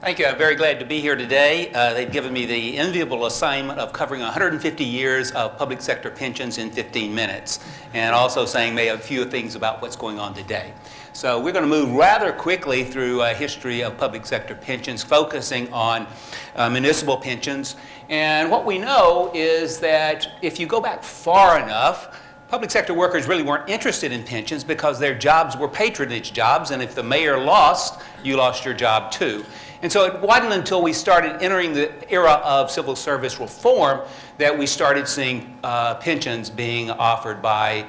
Thank you. I'm very glad to be here today. They've given me the enviable assignment of covering 150 years of public sector pensions in 15 minutes, and also saying maybe a few things about what's going on today. So we're going to move rather quickly through a history of public sector pensions, focusing on municipal pensions. And what we know is that if you go back far enough, public sector workers really weren't interested in pensions because their jobs were patronage jobs, and if the mayor lost, you lost your job too. And so it wasn't until we started entering the era of civil service reform that we started seeing pensions being offered by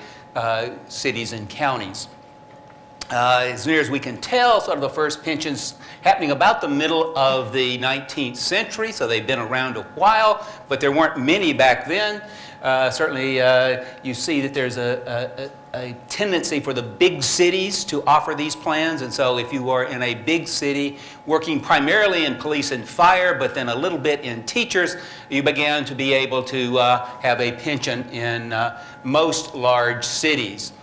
cities and counties. As near as we can tell, sort of the first pensions happening about the middle of the 19th century, so they've been around a while, but there weren't many back then. Certainly, you see that there's a tendency for the big cities to offer these plans, and so if you are in a big city working primarily in police and fire, but then a little bit in teachers, you began to be able to have a pension in most large cities.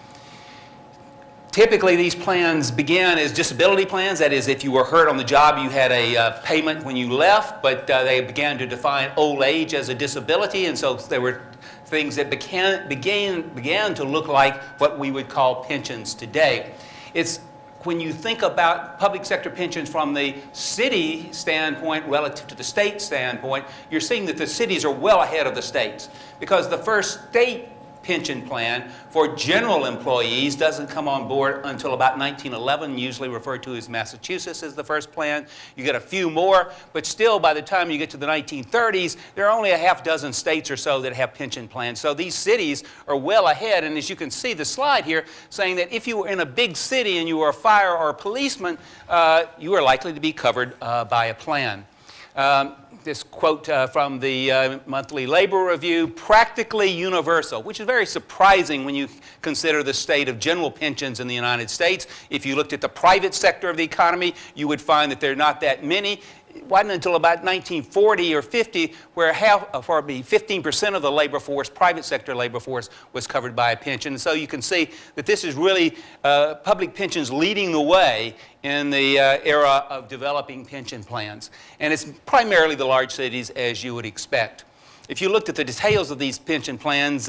Typically, these plans began as disability plans. That is, if you were hurt on the job, you had a payment when you left, but they began to define old age as a disability, and so there were things that began to look like what we would call pensions today. It's when you think about public sector pensions from the city standpoint relative to the state standpoint, you're seeing that the cities are well ahead of the states, because the first state pension plan for general employees doesn't come on board until about 1911, usually referred to as Massachusetts as the first plan. You get a few more, but still by the time you get to the 1930s, there are only a half dozen states or so that have pension plans. So these cities are well ahead, and as you can see the slide here saying that if you were in a big city and you were a fire or a policeman, you are likely to be covered by a plan. This quote from the Monthly Labor Review, practically universal, which is very surprising when you consider the state of general pensions in the United States. If you looked at the private sector of the economy, you would find that there are not that many. It wasn't until about 1940 or 50 where 15% of the labor force, private sector labor force, was covered by a pension. So you can see that this is really public pensions leading the way in the era of developing pension plans. And it's primarily the large cities, as you would expect. If you looked at the details of these pension plans,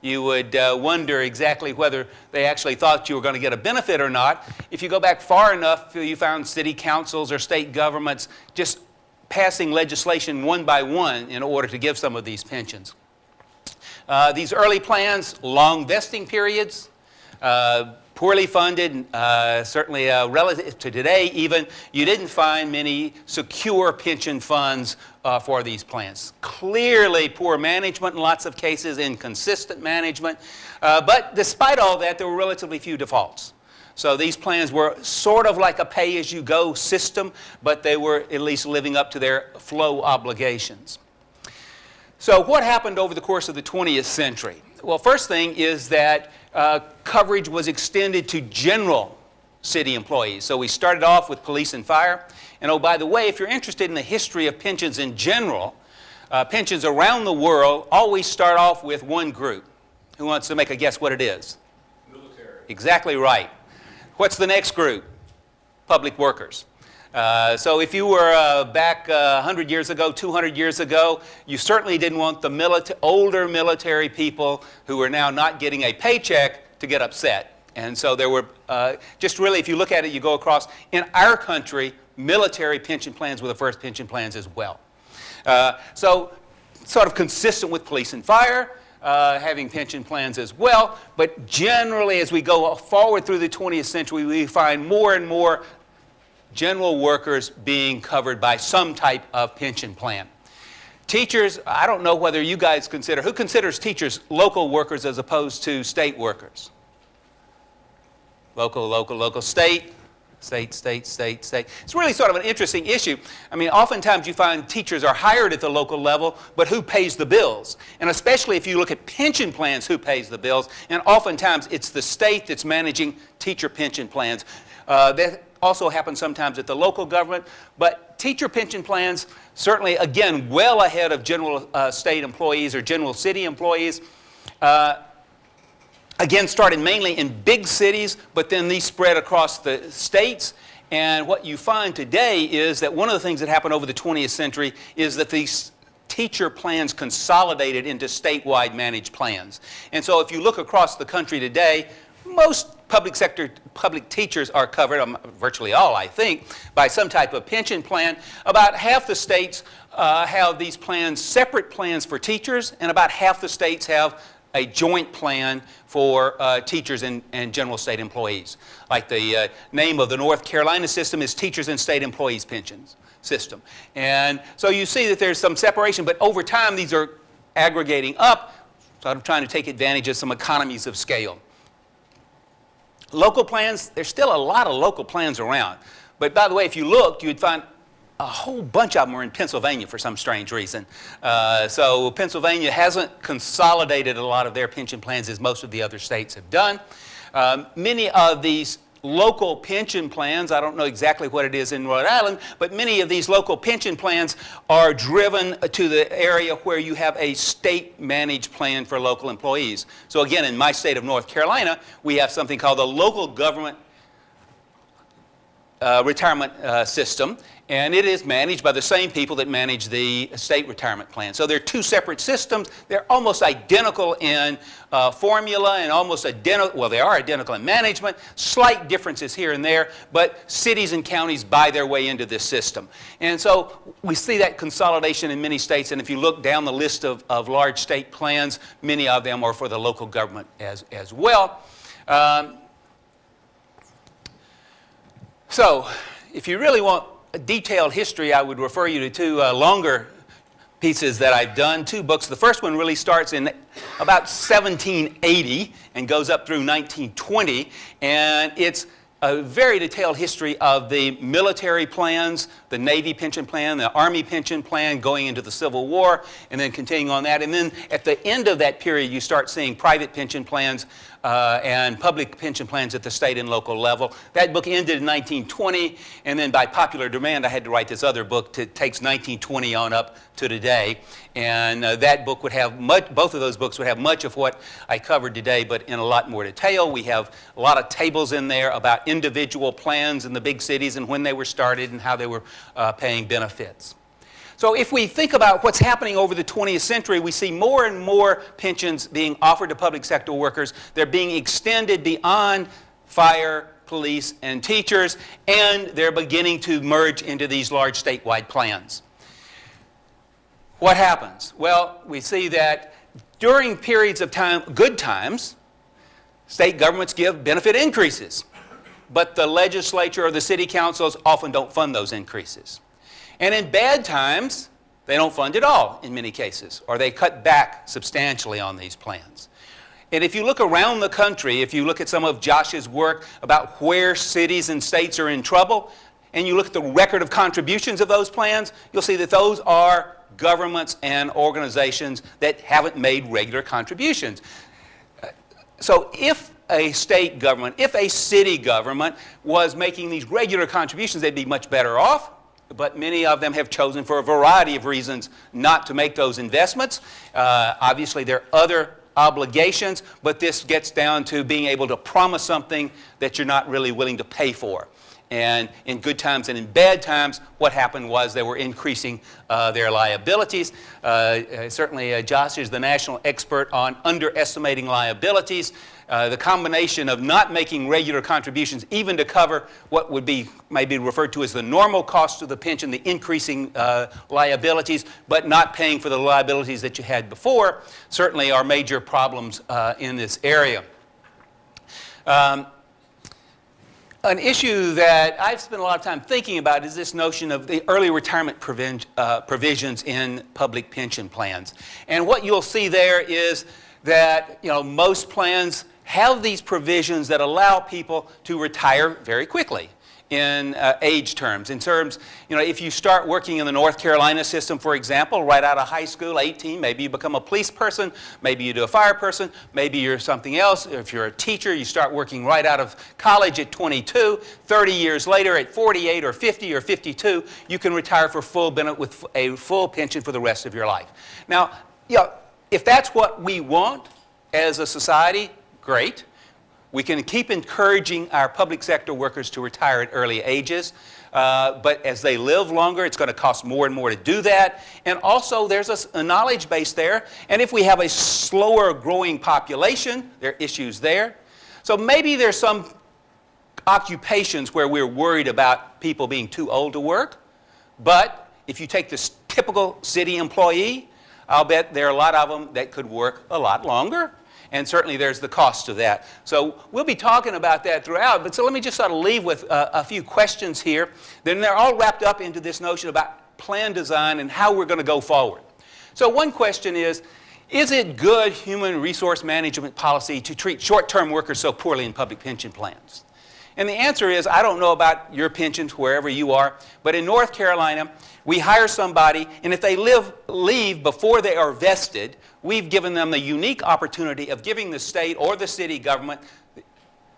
you would wonder exactly whether they actually thought you were going to get a benefit or not. If you go back far enough, you found city councils or state governments just passing legislation one by one in order to give some of these pensions. These early plans, long vesting periods, poorly funded, certainly relative to today even, you didn't find many secure pension funds for these plans. Clearly poor management in lots of cases, inconsistent management, but despite all that, there were relatively few defaults. So these plans were sort of like a pay-as-you-go system, but they were at least living up to their flow obligations. So what happened over the course of the 20th century? Well, first thing is that coverage was extended to general city employees. So we started off with police and fire. And oh, by the way, if you're interested in the history of pensions in general, pensions around the world always start off with one group. Who wants to make a guess what it is? Military. Exactly right. What's the next group? Public workers. So if you were back 100 years ago, 200 years ago, you certainly didn't want the older military people who are now not getting a paycheck to get upset. And so there were, just really, if you look at it, you go across, in our country, military pension plans were the first pension plans as well. So sort of consistent with police and fire, having pension plans as well. But generally, as we go forward through the 20th century, we find more and more general workers being covered by some type of pension plan. Teachers, I don't know whether you guys consider, who considers teachers local workers as opposed to state workers? Local, local, local, state, state, state, state, state. It's really sort of an interesting issue. I mean, oftentimes you find teachers are hired at the local level, but who pays the bills? And especially if you look at pension plans, who pays the bills? And oftentimes it's the state that's managing teacher pension plans. That also happens sometimes at the local government, but teacher pension plans, certainly, again, well ahead of general state employees or general city employees. Again, started mainly in big cities, but then these spread across the states. And what you find today is that one of the things that happened over the 20th century is that these teacher plans consolidated into statewide managed plans. And so if you look across the country today, most public teachers are covered, virtually all I think, by some type of pension plan. About half the states have these plans, separate plans for teachers, and about half the states have a joint plan for teachers and general state employees. Like the name of the North Carolina system is Teachers and State Employees Pensions System. And so you see that there's some separation, but over time these are aggregating up, so I'm trying to take advantage of some economies of scale. Local plans, there's still a lot of local plans around. But by the way, if you looked, you'd find a whole bunch of them are in Pennsylvania for some strange reason. So Pennsylvania hasn't consolidated a lot of their pension plans as most of the other states have done. Many of these local pension plans, I don't know exactly what it is in Rhode Island, but many of these local pension plans are driven to the area where you have a state-managed plan for local employees. So again, in my state of North Carolina, we have something called the local government retirement system, and it is managed by the same people that manage the state retirement plan. So they're two separate systems. They're almost identical in formula and almost identical, well, they are identical in management, slight differences here and there, but cities and counties buy their way into this system. And so we see that consolidation in many states, and if you look down the list of large state plans, many of them are for the local government as well. So if you really want a detailed history, I would refer you to two longer pieces that I've done, two books. The first one really starts in about 1780 and goes up through 1920, and it's a very detailed history of the military plans, the Navy pension plan, the Army pension plan, going into the Civil War, and then continuing on that. And then at the end of that period, you start seeing private pension plans and public pension plans at the state and local level. That book ended in 1920, and then by popular demand, I had to write this other book that takes 1920 on up to today. And that book would have both of those books would have much of what I covered today, but in a lot more detail. We have a lot of tables in there about individual plans in the big cities and when they were started and how they were paying benefits. So if we think about what's happening over the 20th century, we see more and more pensions being offered to public sector workers. They're being extended beyond fire, police, and teachers, and they're beginning to merge into these large statewide plans. What happens? Well, we see that during periods of time, good times, state governments give benefit increases, but the legislature or the city councils often don't fund those increases. And in bad times, they don't fund at all in many cases, or they cut back substantially on these plans. And if you look around the country, if you look at some of Josh's work about where cities and states are in trouble, and you look at the record of contributions of those plans, you'll see that those are governments and organizations that haven't made regular contributions. So if a state government, if a city government was making these regular contributions, they'd be much better off. But many of them have chosen for a variety of reasons not to make those investments. Obviously, there are other obligations, but this gets down to being able to promise something that you're not really willing to pay for. And in good times and in bad times, what happened was they were increasing their liabilities. Certainly, Josh is the national expert on underestimating liabilities. The combination of not making regular contributions, even to cover what would be maybe referred to as the normal cost of the pension, the increasing liabilities, but not paying for the liabilities that you had before, certainly are major problems in this area. An issue that I've spent a lot of time thinking about is this notion of the early retirement provisions in public pension plans. And what you'll see there is that most plans have these provisions that allow people to retire very quickly in age terms. In terms, if you start working in the North Carolina system, for example, right out of high school, 18, maybe you become a police person, maybe you do a fire person, maybe you're something else. If you're a teacher, you start working right out of college at 22. 30 years later, at 48 or 50 or 52, you can retire for full benefit with a full pension for the rest of your life. Now, if that's what we want as a society, great. We can keep encouraging our public sector workers to retire at early ages, but as they live longer, it's going to cost more and more to do that. And also, there's a knowledge base there. And if we have a slower growing population, there are issues there. So maybe there's some occupations where we're worried about people being too old to work. But if you take this typical city employee, I'll bet there are a lot of them that could work a lot longer. And certainly there's the cost of that. So we'll be talking about that throughout. But so let me just sort of leave with a few questions here. Then they're all wrapped up into this notion about plan design and how we're going to go forward. So one question is it good human resource management policy to treat short-term workers so poorly in public pension plans? And the answer is, I don't know about your pensions wherever you are, but in North Carolina, we hire somebody, and if they leave before they are vested, we've given them the unique opportunity of giving the state or the city government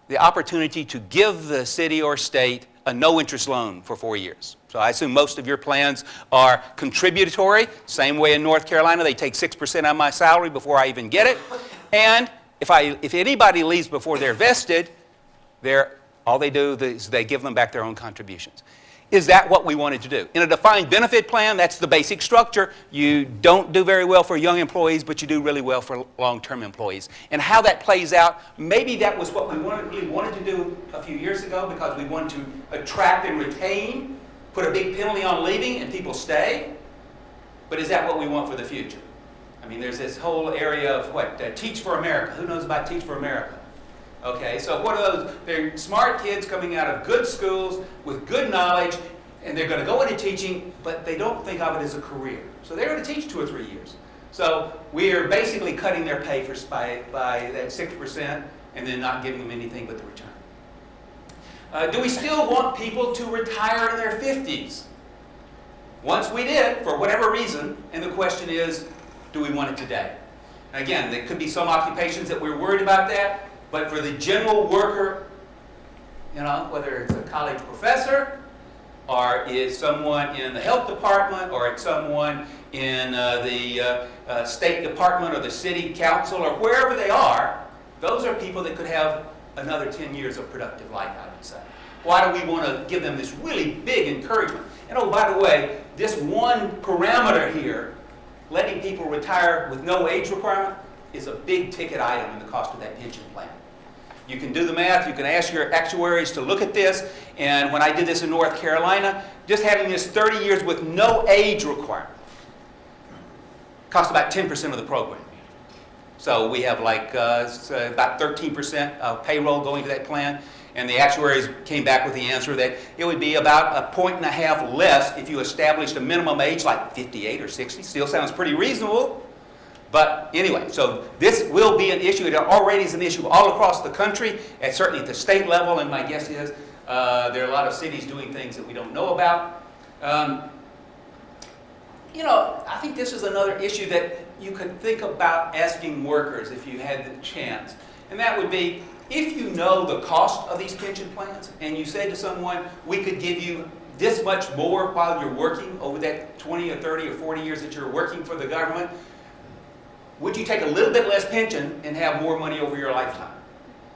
the opportunity to give the city or state a no-interest loan for 4 years. So I assume most of your plans are contributory. Same way in North Carolina, they take 6% of my salary before I even get it. And if anybody leaves before they're vested, all they do is they give them back their own contributions. Is that what we wanted to do? In a defined benefit plan, that's the basic structure. You don't do very well for young employees, but you do really well for long-term employees. And how that plays out, maybe that was what we really wanted to do a few years ago because we wanted to attract and retain, put a big penalty on leaving, and people stay. But is that what we want for the future? I mean, there's this whole area of Teach for America. Who knows about Teach for America? Okay, so what are those? They're smart kids coming out of good schools with good knowledge, and they're going to go into teaching, but they don't think of it as a career. So they're going to teach 2 or 3 years. So we are basically cutting their pay by that 6% and then not giving them anything but the return. Do we still want people to retire in their 50s? Once we did, for whatever reason, and the question is, do we want it today? Again, there could be some occupations that we're worried about that. But for the general worker, whether it's a college professor, or is someone in the health department, or it's someone in the state department or the city council, or wherever they are, those are people that could have another 10 years of productive life, I would say. Why do we want to give them this really big encouragement? And oh, by the way, this one parameter here, letting people retire with no age requirement, is a big ticket item in the cost of that pension plan. You can do the math, you can ask your actuaries to look at this, and when I did this in North Carolina, just having this 30 years with no age requirement cost about 10% of the program. So we have about 13% of payroll going to that plan, and the actuaries came back with the answer that it would be about 1.5 points less if you established a minimum age like 58 or 60. Still sounds pretty reasonable. But anyway, so this will be an issue. It already is an issue all across the country, and certainly at the state level, and my guess is there are a lot of cities doing things that we don't know about. I think this is another issue that you could think about asking workers if you had the chance. And that would be, if you know the cost of these pension plans, and you say to someone, we could give you this much more while you're working over that 20 or 30 or 40 years that you're working for the government, would you take a little bit less pension and have more money over your lifetime?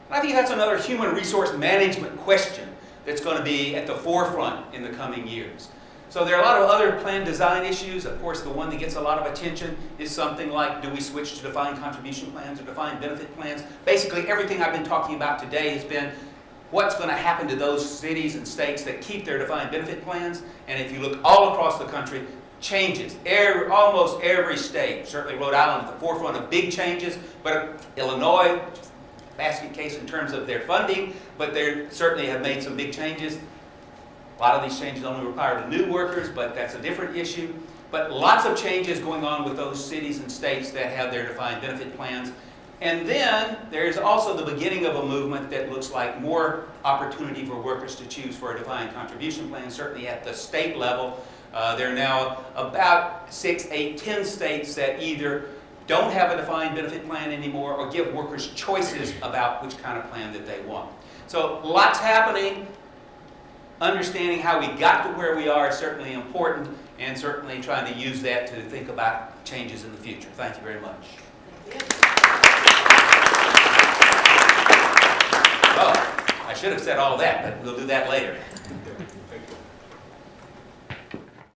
And I think that's another human resource management question that's going to be at the forefront in the coming years. So there are a lot of other plan design issues. Of course, the one that gets a lot of attention is something like, do we switch to defined contribution plans or defined benefit plans? Basically, everything I've been talking about today has been what's going to happen to those cities and states that keep their defined benefit plans. And if you look all across the country, changes. Almost every state, certainly Rhode Island at the forefront of big changes, but Illinois, basket case in terms of their funding, but they certainly have made some big changes. A lot of these changes only require the new workers, but that's a different issue. But lots of changes going on with those cities and states that have their defined benefit plans. And then there's also the beginning of a movement that looks like more opportunity for workers to choose for a defined contribution plan, certainly at the state level. There are now about 6, 8, 10 states that either don't have a defined benefit plan anymore or give workers choices about which kind of plan that they want. So lots happening. Understanding how we got to where we are is certainly important, and certainly trying to use that to think about changes in the future. Thank you very much. Oh, I should have said all that, but we'll do that later.